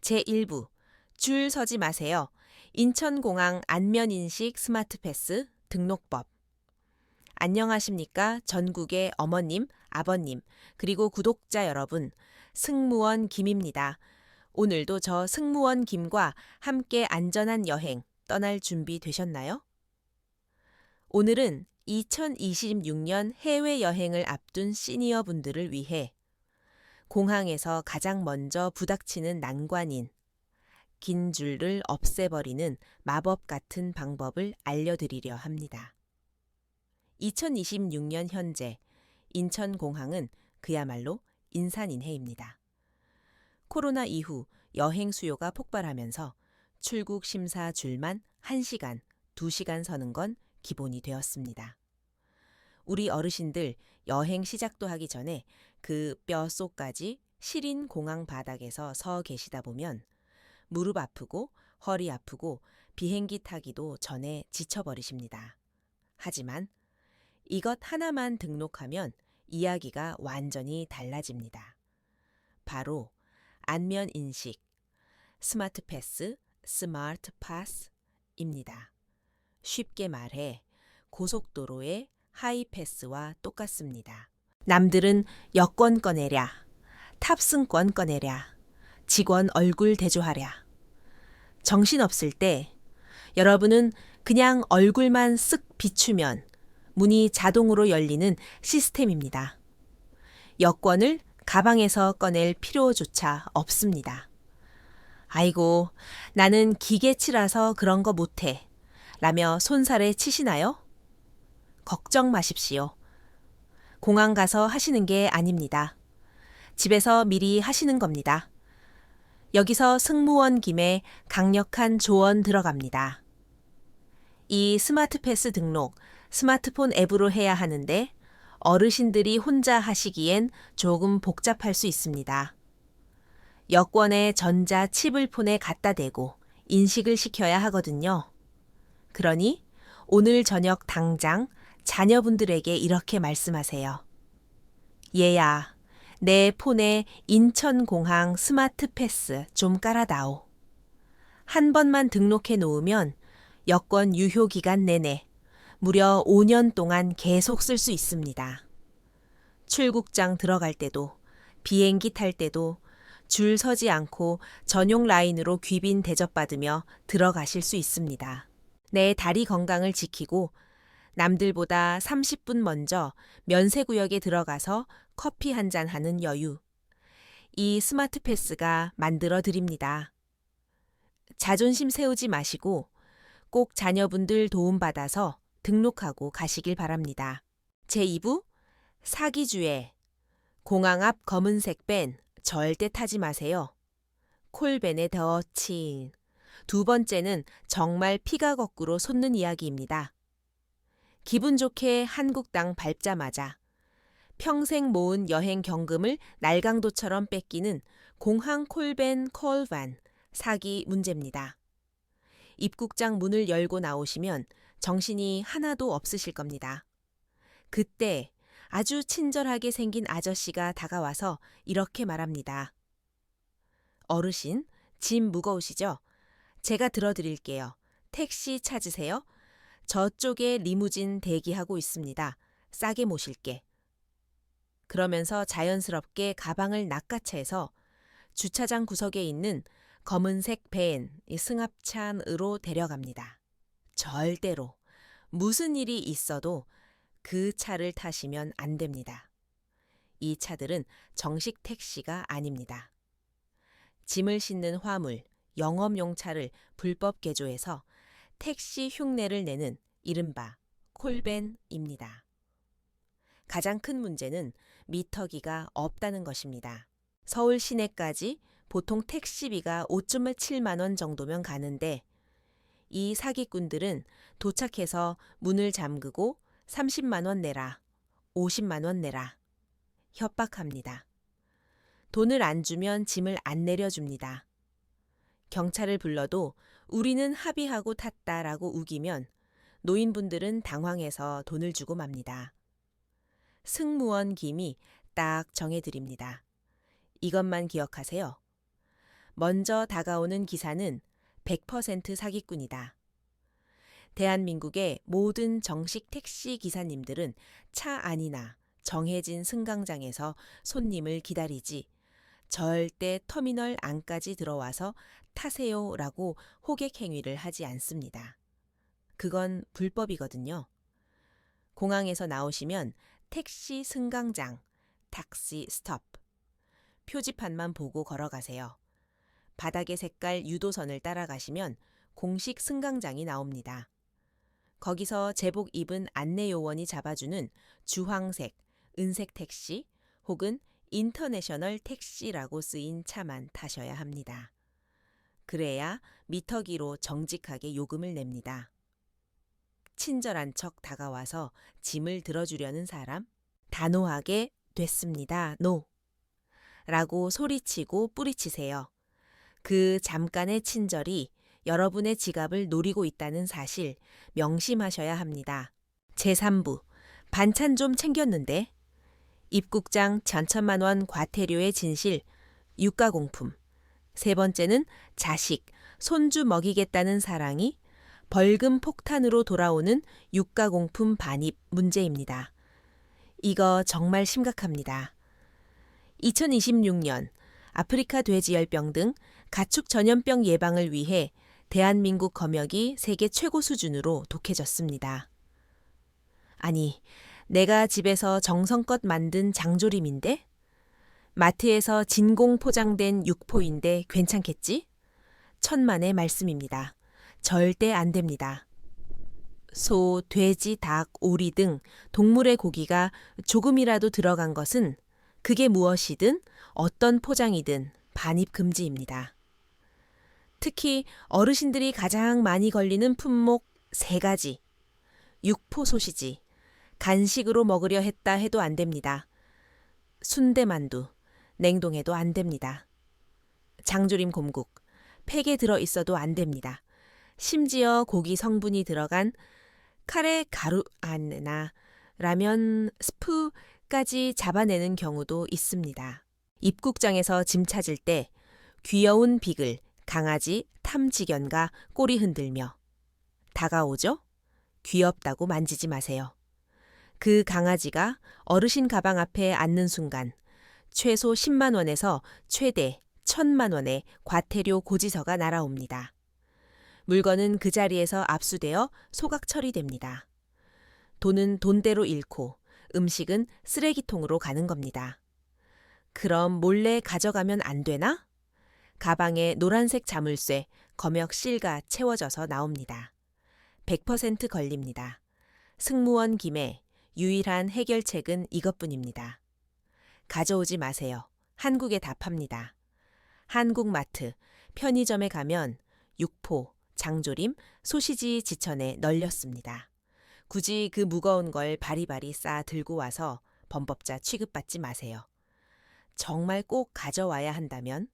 제1부 줄 서지 마세요. 인천공항 안면인식 스마트패스 등록법. 안녕하십니까? 전국의 어머님, 아버님, 그리고 구독자 여러분. 승무원 김입니다. 오늘도 저 승무원 김과 함께 안전한 여행 떠날 준비 되셨나요? 오늘은 2026년 해외여행을 앞둔 시니어 분들을 위해 공항에서 가장 먼저 부닥치는 난관인 긴 줄을 없애버리는 마법 같은 방법을 알려드리려 합니다. 2026년 현재 인천공항은 그야말로 인산인해입니다. 코로나 이후 여행 수요가 폭발하면서 출국 심사 줄만 1시간, 2시간 서는 건 기본이 되었습니다. 우리 어르신들 여행 시작도 하기 전에 그 뼛속까지 시린 공항 바닥에서 서 계시다 보면 무릎 아프고 허리 아프고 비행기 타기도 전에 지쳐버리십니다. 하지만 이것 하나만 등록하면 이야기가 완전히 달라집니다. 바로 안면 인식, 스마트 패스, 스마트 파스입니다. 쉽게 말해 고속도로의 하이패스와 똑같습니다. 남들은 여권 꺼내랴, 탑승권 꺼내랴, 직원 얼굴 대조하랴. 정신없을 때 여러분은 그냥 얼굴만 쓱 비추면 문이 자동으로 열리는 시스템입니다. 여권을 가방에서 꺼낼 필요조차 없습니다. 아이고, 나는 기계치라서 그런 거 못해. 라며 손살에 치시나요? 걱정 마십시오. 공항 가서 하시는 게 아닙니다. 집에서 미리 하시는 겁니다. 여기서 승무원 김에 강력한 조언 들어갑니다. 이 스마트 패스 등록, 스마트폰 앱으로 해야 하는데 어르신들이 혼자 하시기엔 조금 복잡할 수 있습니다. 여권에 전자 칩을 폰에 갖다 대고 인식을 시켜야 하거든요. 그러니 오늘 저녁 당장 자녀분들에게 이렇게 말씀하세요. 얘야, 내 폰에 인천공항 스마트 패스 좀 깔아다오. 한 번만 등록해 놓으면 여권 유효 기간 내내 무려 5년 동안 계속 쓸 수 있습니다. 출국장 들어갈 때도 비행기 탈 때도 줄 서지 않고 전용 라인으로 귀빈 대접받으며 들어가실 수 있습니다. 내 다리 건강을 지키고 남들보다 30분 먼저 면세구역에 들어가서 커피 한 잔 하는 여유. 이 스마트 패스가 만들어 드립니다. 자존심 세우지 마시고 꼭 자녀분들 도움받아서 등록하고 가시길 바랍니다. 제2부 사기주의. 공항 앞 검은색 밴 절대 타지 마세요. 콜밴에 더 친. 두 번째는 정말 피가 거꾸로 솟는 이야기입니다. 기분 좋게 한국 땅 밟자마자 평생 모은 여행 경금을 날강도처럼 뺏기는 공항 콜밴 콜반 사기 문제입니다. 입국장 문을 열고 나오시면 정신이 하나도 없으실 겁니다. 그때 아주 친절하게 생긴 아저씨가 다가와서 이렇게 말합니다. 어르신, 짐 무거우시죠? 제가 들어드릴게요. 택시 찾으세요. 저쪽에 리무진 대기하고 있습니다. 싸게 모실게. 그러면서 자연스럽게 가방을 낚아채서 주차장 구석에 있는 검은색 밴, 승합차로 데려갑니다. 절대로 무슨 일이 있어도 그 차를 타시면 안 됩니다. 이 차들은 정식 택시가 아닙니다. 짐을 싣는 화물, 영업용 차를 불법 개조해서 택시 흉내를 내는 이른바 콜밴입니다. 가장 큰 문제는 미터기가 없다는 것입니다. 서울 시내까지 보통 택시비가 5.7만 원 정도면 가는데 이 사기꾼들은 도착해서 문을 잠그고 30만 원 내라, 50만 원 내라 협박합니다. 돈을 안 주면 짐을 안 내려줍니다. 경찰을 불러도 우리는 합의하고 탔다라고 우기면 노인분들은 당황해서 돈을 주고 맙니다. 승무원 김이 딱 정해드립니다. 이것만 기억하세요. 먼저 다가오는 기사는 100% 사기꾼이다. 대한민국의 모든 정식 택시 기사님들은 차 안이나 정해진 승강장에서 손님을 기다리지 절대 터미널 안까지 들어와서 타세요라고 호객 행위를 하지 않습니다. 그건 불법이거든요. 공항에서 나오시면 택시 승강장, 택시 스톱. 표지판만 보고 걸어가세요. 바닥의 색깔 유도선을 따라가시면 공식 승강장이 나옵니다. 거기서 제복 입은 안내요원이 잡아주는 주황색, 은색 택시 혹은 인터내셔널 택시라고 쓰인 차만 타셔야 합니다. 그래야 미터기로 정직하게 요금을 냅니다. 친절한 척 다가와서 짐을 들어주려는 사람, 단호하게 됐습니다. 노. 라고 소리치고 뿌리치세요. 그 잠깐의 친절이 여러분의 지갑을 노리고 있다는 사실 명심하셔야 합니다. 제3부, 반찬 좀 챙겼는데? 입국장 전천만 원 과태료의 진실, 유가공품. 세 번째는 자식, 손주 먹이겠다는 사랑이 벌금 폭탄으로 돌아오는 유가공품 반입 문제입니다. 이거 정말 심각합니다. 2026년 아프리카 돼지열병 등 가축 전염병 예방을 위해 대한민국 검역이 세계 최고 수준으로 독해졌습니다. 아니, 내가 집에서 정성껏 만든 장조림인데? 마트에서 진공 포장된 육포인데 괜찮겠지? 천만의 말씀입니다. 절대 안 됩니다. 소, 돼지, 닭, 오리 등 동물의 고기가 조금이라도 들어간 것은 그게 무엇이든 어떤 포장이든 반입 금지입니다. 특히 어르신들이 가장 많이 걸리는 품목 3가지. 육포 소시지, 간식으로 먹으려 했다 해도 안 됩니다. 순대만두, 냉동해도 안 됩니다. 장조림 곰국, 팩에 들어 있어도 안 됩니다. 심지어 고기 성분이 들어간 카레 가루 안나 라면 스프까지 잡아내는 경우도 있습니다. 입국장에서 짐 찾을 때 귀여운 비글, 강아지 탐지견과 꼬리 흔들며 다가오죠? 귀엽다고 만지지 마세요. 그 강아지가 어르신 가방 앞에 앉는 순간 최소 10만 원에서 최대 1,000만 원의 과태료 고지서가 날아옵니다. 물건은 그 자리에서 압수되어 소각 처리됩니다. 돈은 돈대로 잃고 음식은 쓰레기통으로 가는 겁니다. 그럼 몰래 가져가면 안 되나? 가방에 노란색 자물쇠, 검역 실가 채워져서 나옵니다. 100% 걸립니다. 승무원 김의 유일한 해결책은 이것뿐입니다. 가져오지 마세요. 한국에 다 팝니다. 한국마트, 편의점에 가면 육포, 장조림, 소시지 지천에 널렸습니다. 굳이 그 무거운 걸 바리바리 싸 들고 와서 범법자 취급받지 마세요. 정말 꼭 가져와야 한다면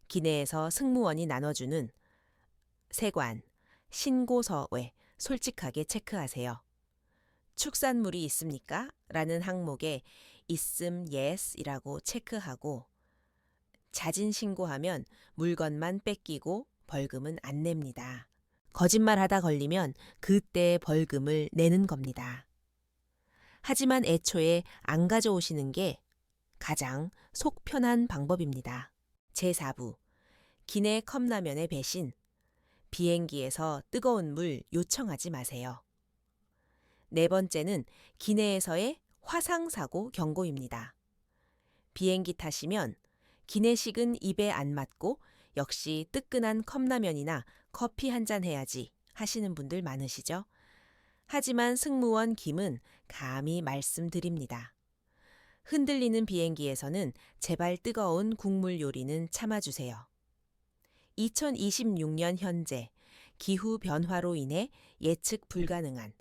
기내에서 승무원이 나눠주는 세관, 신고서에 솔직하게 체크하세요. 축산물이 있습니까? 라는 항목에 있음 yes이라고 체크하고 자진 신고하면 물건만 뺏기고 벌금은 안 냅니다. 거짓말하다 걸리면 그때 벌금을 내는 겁니다. 하지만 애초에 안 가져오시는 게 가장 속 편한 방법입니다. 제4부, 기내 컵라면의 배신. 비행기에서 뜨거운 물 요청하지 마세요. 네 번째는 기내에서의 화상사고 경고입니다. 비행기 타시면 기내식은 입에 안 맞고 역시 뜨끈한 컵라면이나 커피 한 잔 해야지 하시는 분들 많으시죠? 하지만 승무원 김은 감히 말씀드립니다. 흔들리는 비행기에서는 제발 뜨거운 국물 요리는 참아주세요. 2026년 현재 기후 변화로 인해 예측 불가능한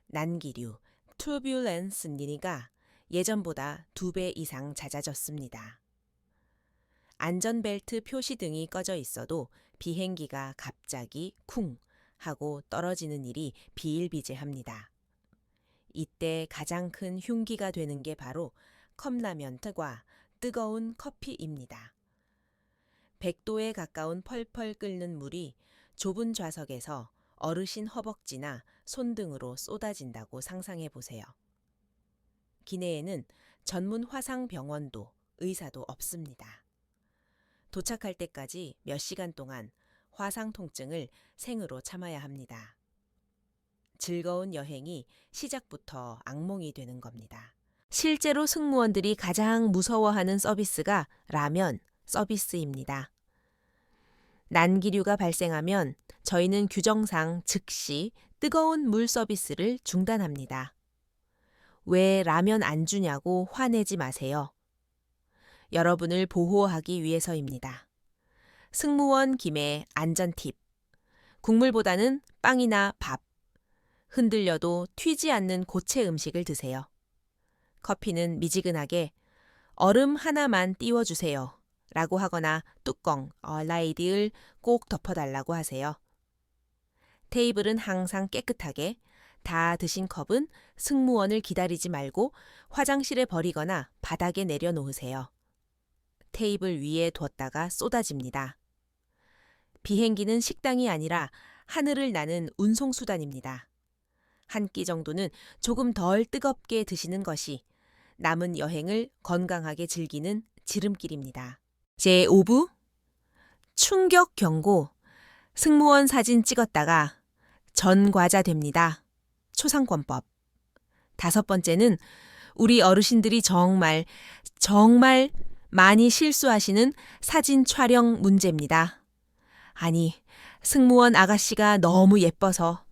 난기류, 투뷰런스 니가 예전보다 2배 이상 잦아졌습니다. 안전벨트 표시등이 꺼져 있어도 비행기가 갑자기 쿵 하고 떨어지는 일이 비일비재합니다. 이때 가장 큰 흉기가 되는 게 바로 컵라면과 뜨거운 커피입니다. 100도에 가까운 펄펄 끓는 물이 좁은 좌석에서 어르신 허벅지나 손등으로 쏟아진다고 상상해 보세요. 기내에는 전문 화상병원도 의사도 없습니다. 도착할 때까지 몇 시간 동안 화상 통증을 생으로 참아야 합니다. 즐거운 여행이 시작부터 악몽이 되는 겁니다. 실제로 승무원들이 가장 무서워하는 서비스가 라면 서비스입니다. 난기류가 발생하면 저희는 규정상 즉시 뜨거운 물 서비스를 중단합니다. 왜 라면 안 주냐고 화내지 마세요. 여러분을 보호하기 위해서입니다. 승무원 김의 안전 팁. 국물보다는 빵이나 밥. 흔들려도 튀지 않는 고체 음식을 드세요. 커피는 미지근하게 얼음 하나만 띄워주세요. 라고 하거나 뚜껑, 라이디를 꼭 덮어달라고 하세요. 테이블은 항상 깨끗하게, 다 드신 컵은 승무원을 기다리지 말고 화장실에 버리거나 바닥에 내려놓으세요. 테이블 위에 뒀다가 쏟아집니다. 비행기는 식당이 아니라 하늘을 나는 운송수단입니다. 한 끼 정도는 조금 덜 뜨겁게 드시는 것이 남은 여행을 건강하게 즐기는 지름길입니다. 제5부 충격 경고. 승무원 사진 찍었다가 전과자 됩니다. 초상권법. 5번째는 우리 어르신들이 정말 많이 실수하시는 사진 촬영 문제입니다. 아니, 승무원 아가씨가 너무 예뻐서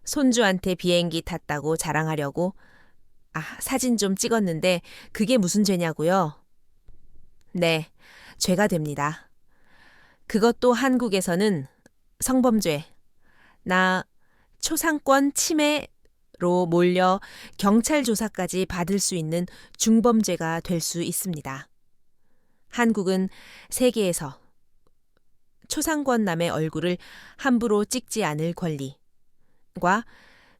손주한테 비행기 탔다고 자랑하려고 사진 좀 찍었는데 그게 무슨 죄냐고요? 네, 죄가 됩니다. 그것도 한국에서는 성범죄, 초상권 침해로 몰려 경찰 조사까지 받을 수 있는 중범죄가 될 수 있습니다. 한국은 세계에서 초상권남의 얼굴을 함부로 찍지 않을 권리과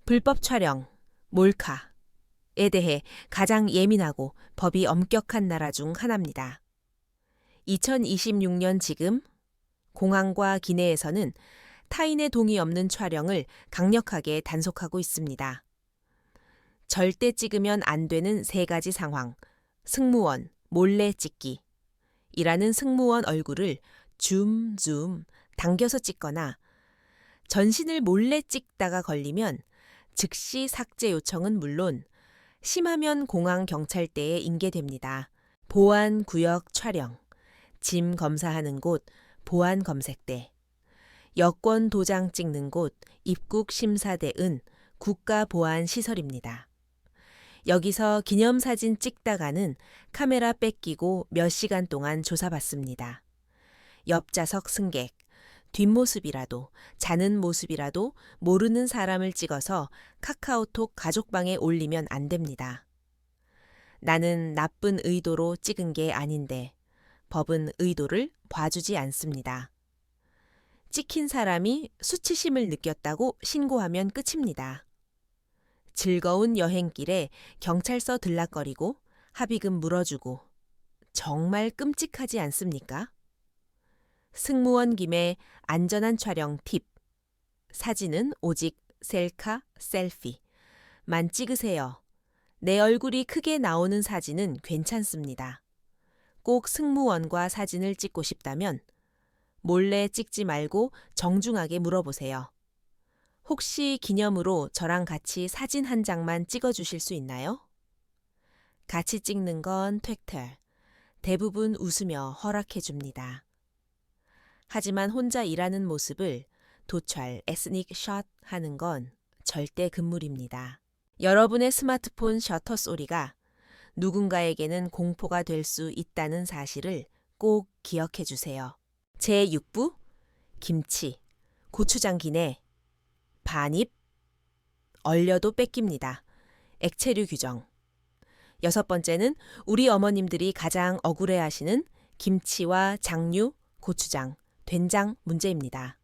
불법 촬영, 몰카에 대해 가장 예민하고 법이 엄격한 나라 중 하나입니다. 2026년 지금 공항과 기내에서는 타인의 동의 없는 촬영을 강력하게 단속하고 있습니다. 절대 찍으면 안 되는 3가지 상황, 승무원 몰래 찍기. 이라는 승무원 얼굴을 줌 당겨서 찍거나 전신을 몰래 찍다가 걸리면 즉시 삭제 요청은 물론 심하면 공항 경찰대에 인계됩니다. 보안 구역 촬영, 짐 검사하는 곳 보안 검색대, 여권 도장 찍는 곳 입국 심사대은 국가보안시설입니다. 여기서 기념사진 찍다가는 카메라 뺏기고 몇 시간 동안 조사받습니다. 옆좌석 승객, 뒷모습이라도 자는 모습이라도 모르는 사람을 찍어서 카카오톡 가족방에 올리면 안 됩니다. 나는 나쁜 의도로 찍은 게 아닌데 법은 의도를 봐주지 않습니다. 찍힌 사람이 수치심을 느꼈다고 신고하면 끝입니다. 즐거운 여행길에 경찰서 들락거리고 합의금 물어주고 정말 끔찍하지 않습니까? 승무원 김의 안전한 촬영 팁. 사진은 오직 셀카, 셀피만 찍으세요. 내 얼굴이 크게 나오는 사진은 괜찮습니다. 꼭 승무원과 사진을 찍고 싶다면 몰래 찍지 말고 정중하게 물어보세요. 혹시 기념으로 저랑 같이 사진 한 장만 찍어주실 수 있나요? 같이 찍는 건 퇴퇴. 대부분 웃으며 허락해 줍니다. 하지만 혼자 일하는 모습을 도찰, 에스닉 샷 하는 건 절대 금물입니다. 여러분의 스마트폰 셔터 소리가 누군가에게는 공포가 될 수 있다는 사실을 꼭 기억해 주세요. 제6부 김치, 고추장 기내, 반입, 얼려도 뺏깁니다. 액체류 규정. 6번째는 우리 어머님들이 가장 억울해하시는 김치와 장류, 고추장, 된장 문제입니다.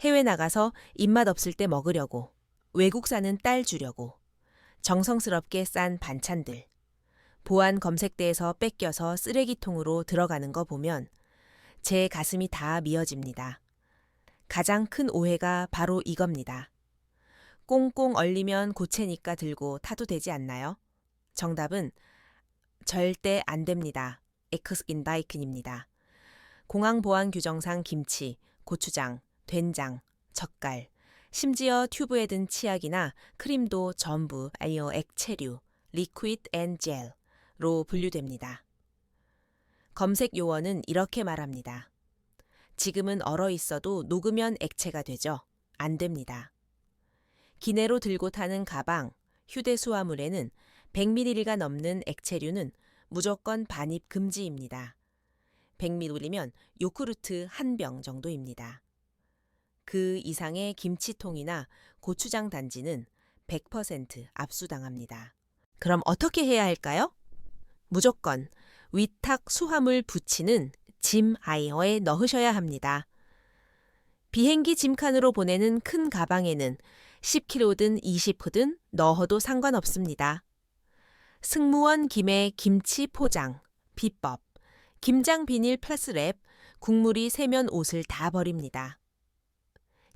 해외 나가서 입맛 없을 때 먹으려고, 외국 사는 딸 주려고, 정성스럽게 싼 반찬들, 보안 검색대에서 뺏겨서 쓰레기통으로 들어가는 거 보면 제 가슴이 다 미어집니다. 가장 큰 오해가 바로 이겁니다. 꽁꽁 얼리면 고체니까 들고 타도 되지 않나요? 정답은 절대 안 됩니다. 엑스인다이큰입니다. 공항 보안 규정상 김치, 고추장, 된장, 젓갈, 심지어 튜브에 든 치약이나 크림도 전부 액체류, liquid and gel로 분류됩니다. 검색 요원은 이렇게 말합니다. 지금은 얼어 있어도 녹으면 액체가 되죠. 안 됩니다. 기내로 들고 타는 가방, 휴대수화물에는 100ml가 넘는 액체류는 무조건 반입 금지입니다. 100ml면 요구르트 한 병 정도입니다. 그 이상의 김치통이나 고추장 단지는 100% 압수당합니다. 그럼 어떻게 해야 할까요? 무조건 위탁 수화물 부치는 짐 하이어에 넣으셔야 합니다. 비행기 짐칸으로 보내는 큰 가방에는 10kg든 20호든 넣어도 상관없습니다. 승무원 김의 김치 포장, 비법, 김장 비닐 플러스랩, 국물이 새면 옷을 다 버립니다.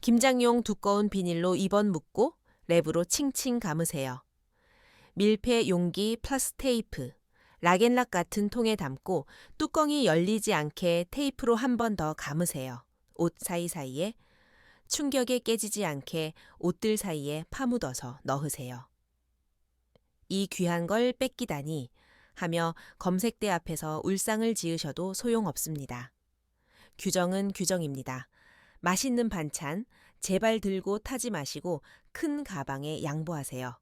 김장용 두꺼운 비닐로 2번 묶고 랩으로 칭칭 감으세요. 밀폐 용기 플러스 테이프, 락앤락 같은 통에 담고 뚜껑이 열리지 않게 테이프로 한 번 더 감으세요. 옷 사이사이에 충격에 깨지지 않게 옷들 사이에 파묻어서 넣으세요. 이 귀한 걸 뺏기다니 하며 검색대 앞에서 울상을 지으셔도 소용없습니다. 규정은 규정입니다. 맛있는 반찬 제발 들고 타지 마시고 큰 가방에 양보하세요.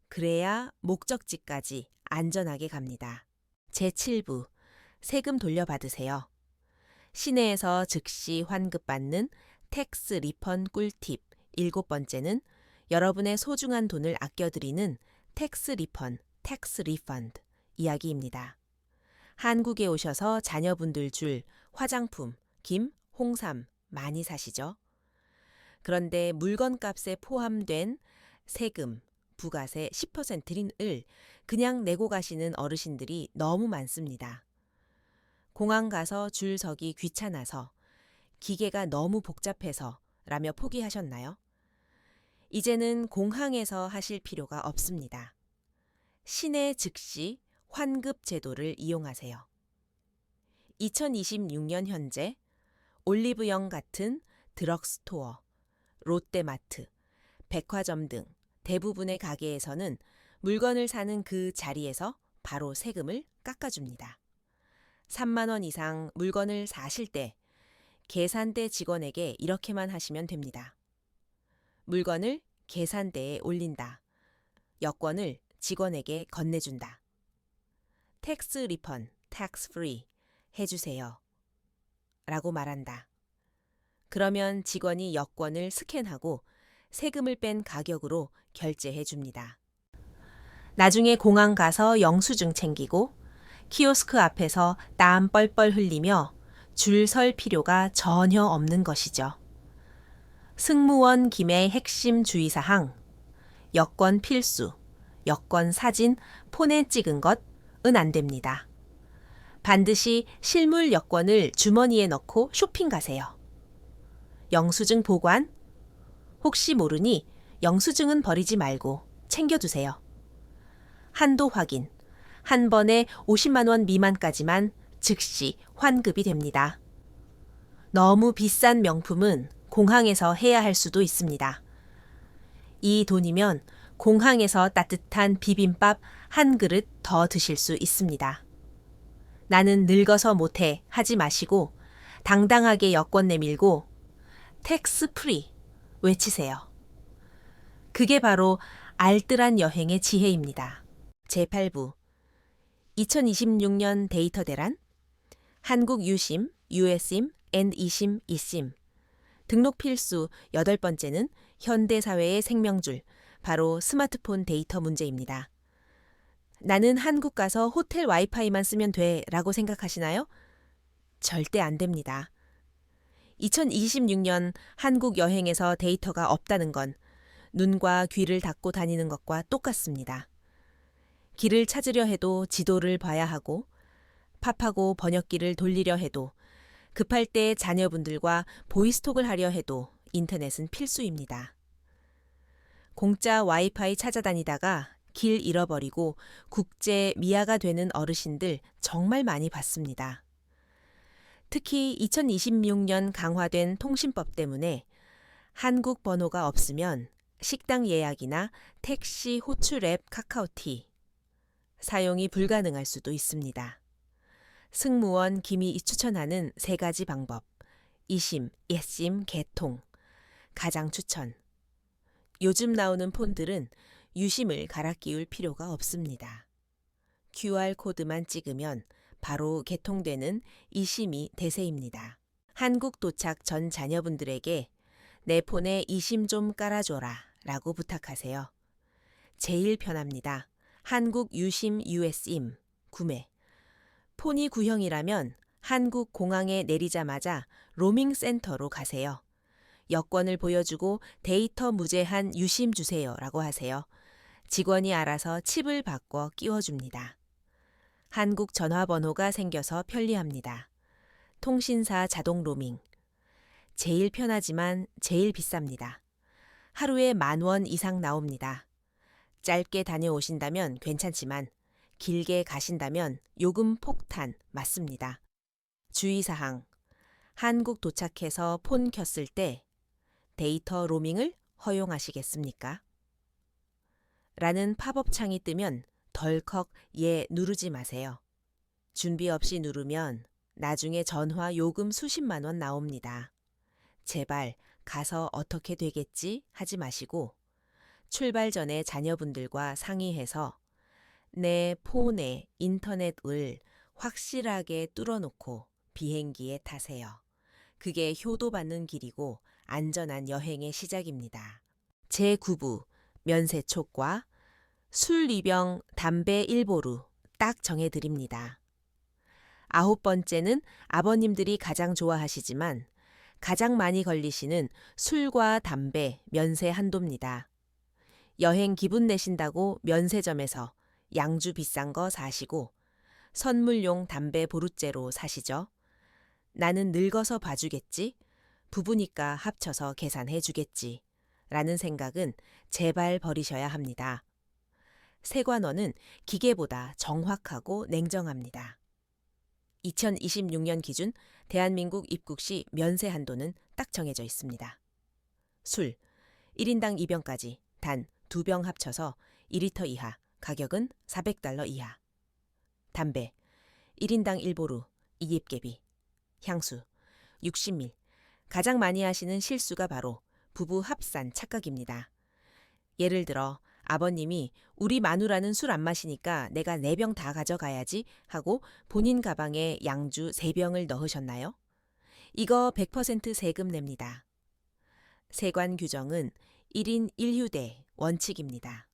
그래야 목적지까지 안전하게 갑니다. 제7부 세금 돌려받으세요. 시내에서 즉시 환급받는 텍스 리펀 꿀팁 7번째는 여러분의 소중한 돈을 아껴드리는 텍스 리펀, 텍스 리펀드 이야기입니다. 한국에 오셔서 자녀분들 줄 화장품, 김, 홍삼 많이 사시죠? 그런데 물건값에 포함된 세금, 부가세 10%를 그냥 내고 가시는 어르신들이 너무 많습니다. 공항 가서 줄 서기 귀찮아서, 기계가 너무 복잡해서 라며 포기하셨나요? 이제는 공항에서 하실 필요가 없습니다. 시내 즉시 환급 제도를 이용하세요. 2026년 현재 올리브영 같은 드럭스토어, 롯데마트, 백화점 등 대부분의 가게에서는 물건을 사는 그 자리에서 바로 세금을 깎아줍니다. 3만 원 이상 물건을 사실 때 계산대 직원에게 이렇게만 하시면 됩니다. 물건을 계산대에 올린다. 여권을 직원에게 건네준다. 텍스 리펀, 텍스 프리 해주세요. 라고 말한다. 그러면 직원이 여권을 스캔하고 세금을 뺀 가격으로 결제해 줍니다. 나중에 공항 가서 영수증 챙기고 키오스크 앞에서 땀 뻘뻘 흘리며 줄 설 필요가 전혀 없는 것이죠. 승무원 김의 핵심 주의사항, 여권 필수, 여권 사진 폰에 찍은 것은 안 됩니다. 반드시 실물 여권을 주머니에 넣고 쇼핑 가세요. 영수증 보관, 혹시 모르니 영수증은 버리지 말고 챙겨두세요. 한도 확인, 한 번에 50만 원 미만까지만 즉시 환급이 됩니다. 너무 비싼 명품은 공항에서 해야 할 수도 있습니다. 이 돈이면 공항에서 따뜻한 비빔밥 한 그릇 더 드실 수 있습니다. 나는 늙어서 못해 하지 마시고 당당하게 여권 내밀고 텍스 프리 외치세요. 그게 바로 알뜰한 여행의 지혜입니다. 제8부 2026년 데이터 대란, 한국 유심, US임, N이심, 이심 등록 필수 8번째는 현대사회의 생명줄, 바로 스마트폰 데이터 문제입니다. 나는 한국 가서 호텔 와이파이만 쓰면 돼 라고 생각하시나요? 절대 안 됩니다. 2026년 한국 여행에서 데이터가 없다는 건 눈과 귀를 닫고 다니는 것과 똑같습니다. 길을 찾으려 해도 지도를 봐야 하고 팝하고 번역기를 돌리려 해도 급할 때 자녀분들과 보이스톡을 하려 해도 인터넷은 필수입니다. 공짜 와이파이 찾아다니다가 길 잃어버리고 국제 미아가 되는 어르신들 정말 많이 봤습니다. 특히 2026년 강화된 통신법 때문에 한국 번호가 없으면 식당 예약이나 택시 호출 앱 카카오티 사용이 불가능할 수도 있습니다. 승무원 김이 추천하는 3가지 방법. 이심, 예심, 개통. 가장 추천. 요즘 나오는 폰들은 유심을 갈아 끼울 필요가 없습니다. QR코드만 찍으면 바로 개통되는 이심이 대세입니다. 한국 도착 전 자녀분들에게 내 폰에 이심 좀 깔아줘라 라고 부탁하세요. 제일 편합니다. 한국 유심 US임 구매. 폰이 구형이라면 한국 공항에 내리자마자 로밍 센터로 가세요. 여권을 보여주고 데이터 무제한 유심 주세요 라고 하세요. 직원이 알아서 칩을 바꿔 끼워줍니다. 한국 전화번호가 생겨서 편리합니다. 통신사 자동 로밍. 제일 편하지만 제일 비쌉니다. 하루에 10,000원 이상 나옵니다. 짧게 다녀오신다면 괜찮지만 길게 가신다면 요금 폭탄 맞습니다. 주의사항. 한국 도착해서 폰 켰을 때 데이터 로밍을 허용하시겠습니까? 라는 팝업 창이 뜨면 덜컥 예 누르지 마세요. 준비 없이 누르면 나중에 전화 요금 수십만 원 나옵니다. 제발 가서 어떻게 되겠지 하지 마시고 출발 전에 자녀분들과 상의해서 내 폰에 인터넷을 확실하게 뚫어놓고 비행기에 타세요. 그게 효도받는 길이고 안전한 여행의 시작입니다. 제9부 면세촉과 술 2병 담배 1보루 딱 정해드립니다. 9번째는 아버님들이 가장 좋아하시지만 가장 많이 걸리시는 술과 담배 면세 한도입니다. 여행 기분 내신다고 면세점에서 양주 비싼 거 사시고 선물용 담배 보루째로 사시죠. 나는 늙어서 봐주겠지? 부부니까 합쳐서 계산해 주겠지. 라는 생각은 제발 버리셔야 합니다. 세관원은 기계보다 정확하고 냉정합니다. 2026년 기준 대한민국 입국 시 면세 한도는 딱 정해져 있습니다. 술 1인당 2병까지 단 2병 합쳐서 2리터 이하, 가격은 $400 이하. 담배 1인당 1보루, 2입개비. 향수 60ml. 가장 많이 하시는 실수가 바로 부부 합산 착각입니다. 예를 들어 아버님이 우리 마누라는 술 안 마시니까 내가 4병 다 가져가야지 하고 본인 가방에 양주 3병을 넣으셨나요? 이거 100% 세금 냅니다. 세관 규정은 1인 1휴대 원칙입니다.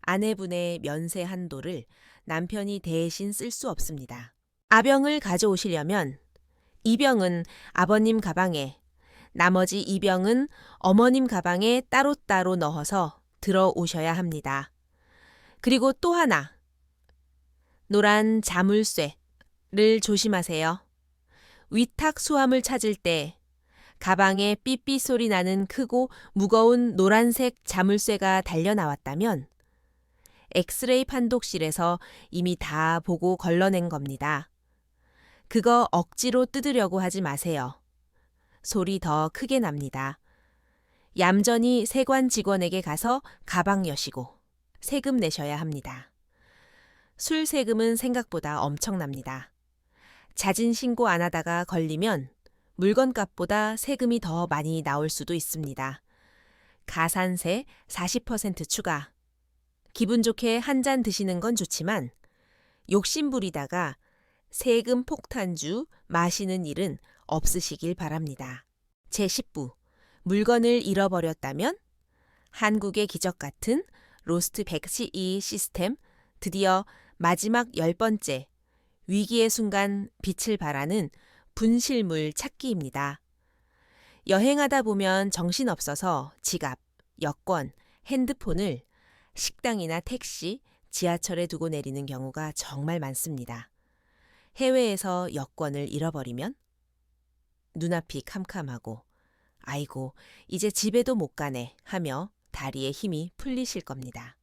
아내분의 면세 한도를 남편이 대신 쓸 수 없습니다. 아병을 가져오시려면 2병은 아버님 가방에, 나머지 2병은 어머님 가방에 따로따로 넣어서 들어오셔야 합니다. 그리고 또 하나, 노란 자물쇠를 조심하세요. 위탁 수화물 찾을 때 가방에 삐삐 소리 나는 크고 무거운 노란색 자물쇠가 달려 나왔다면 엑스레이 판독실에서 이미 다 보고 걸러낸 겁니다. 그거 억지로 뜯으려고 하지 마세요. 소리 더 크게 납니다. 얌전히 세관 직원에게 가서 가방 여시고 세금 내셔야 합니다. 술 세금은 생각보다 엄청납니다. 자진 신고 안 하다가 걸리면 물건값보다 세금이 더 많이 나올 수도 있습니다. 가산세 40% 추가. 기분 좋게 한 잔 드시는 건 좋지만 욕심 부리다가 세금 폭탄주 마시는 일은 없으시길 바랍니다. 제10부 물건을 잃어버렸다면 한국의 기적 같은 로스트 112 시스템 드디어 마지막 10번째 위기의 순간 빛을 발하는 분실물 찾기입니다. 여행하다 보면 정신없어서 지갑, 여권, 핸드폰을 식당이나 택시, 지하철에 두고 내리는 경우가 정말 많습니다. 해외에서 여권을 잃어버리면 눈앞이 캄캄하고 아이고 이제 집에도 못 가네 하며 다리에 힘이 풀리실 겁니다.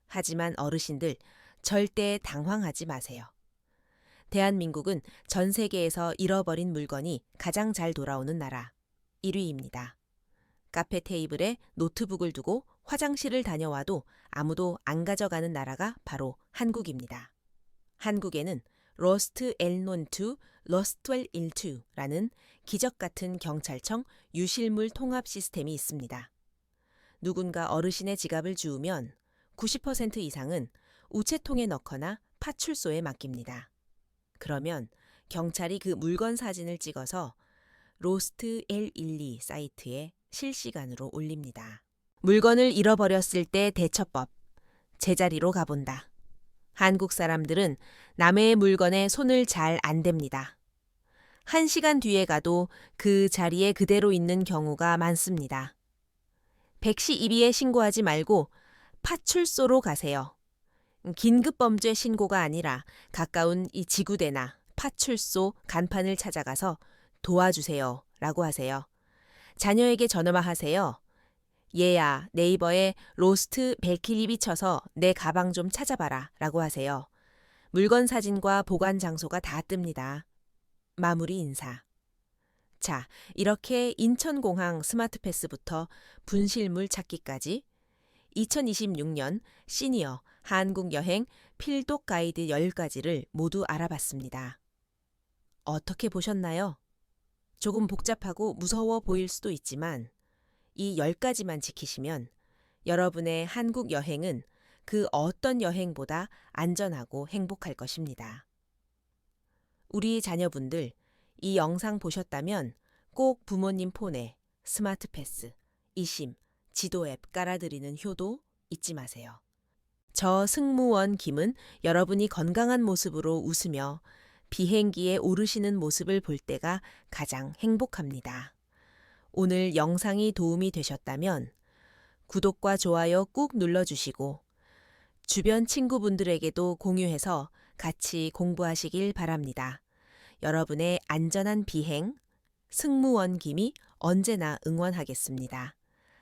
하지만 어르신들 절대 당황하지 마세요. 대한민국은 전 세계에서 잃어버린 물건이 가장 잘 돌아오는 나라 1위입니다. 카페 테이블에 노트북을 두고 화장실을 다녀와도 아무도 안 가져가는 나라가 바로 한국입니다. 한국에는 로스트 엘논투 러스트웰 일투라는 기적 같은 경찰청 유실물 통합 시스템이 있습니다. 누군가 어르신의 지갑을 주우면 90% 이상은 우체통에 넣거나 파출소에 맡깁니다. 그러면 경찰이 그 물건 사진을 찍어서 로스트 L12 사이트에 실시간으로 올립니다. 물건을 잃어버렸을 때 대처법. 제자리로 가본다. 한국 사람들은 남의 물건에 손을 잘 안 댑니다. 1시간 뒤에 가도 그 자리에 그대로 있는 경우가 많습니다. 112에 신고하지 말고 파출소로 가세요. 긴급범죄 신고가 아니라 가까운 이 지구대나 파출소 간판을 찾아가서 도와주세요 라고 하세요. 자녀에게 전화하세요. 얘야, 네이버에 로스트 백킬립이 쳐서 내 가방 좀 찾아봐라 라고 하세요. 물건 사진과 보관 장소가 다 뜹니다. 마무리 인사. 자, 이렇게 인천공항 스마트패스부터 분실물 찾기까지 2026년 시니어 한국여행 필독 가이드 10가지를 모두 알아봤습니다. 어떻게 보셨나요? 조금 복잡하고 무서워 보일 수도 있지만 이 10가지만 지키시면 여러분의 한국 여행은 그 어떤 여행보다 안전하고 행복할 것입니다. 우리 자녀분들 이 영상 보셨다면 꼭 부모님 폰에 스마트패스, 이심, 지도 앱 깔아드리는 효도 잊지 마세요. 저 승무원 김은 여러분이 건강한 모습으로 웃으며 비행기에 오르시는 모습을 볼 때가 가장 행복합니다. 오늘 영상이 도움이 되셨다면 구독과 좋아요 꾹 눌러주시고 주변 친구분들에게도 공유해서 같이 공부하시길 바랍니다. 여러분의 안전한 비행, 승무원 김이 언제나 응원하겠습니다.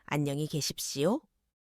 안녕히 계십시오.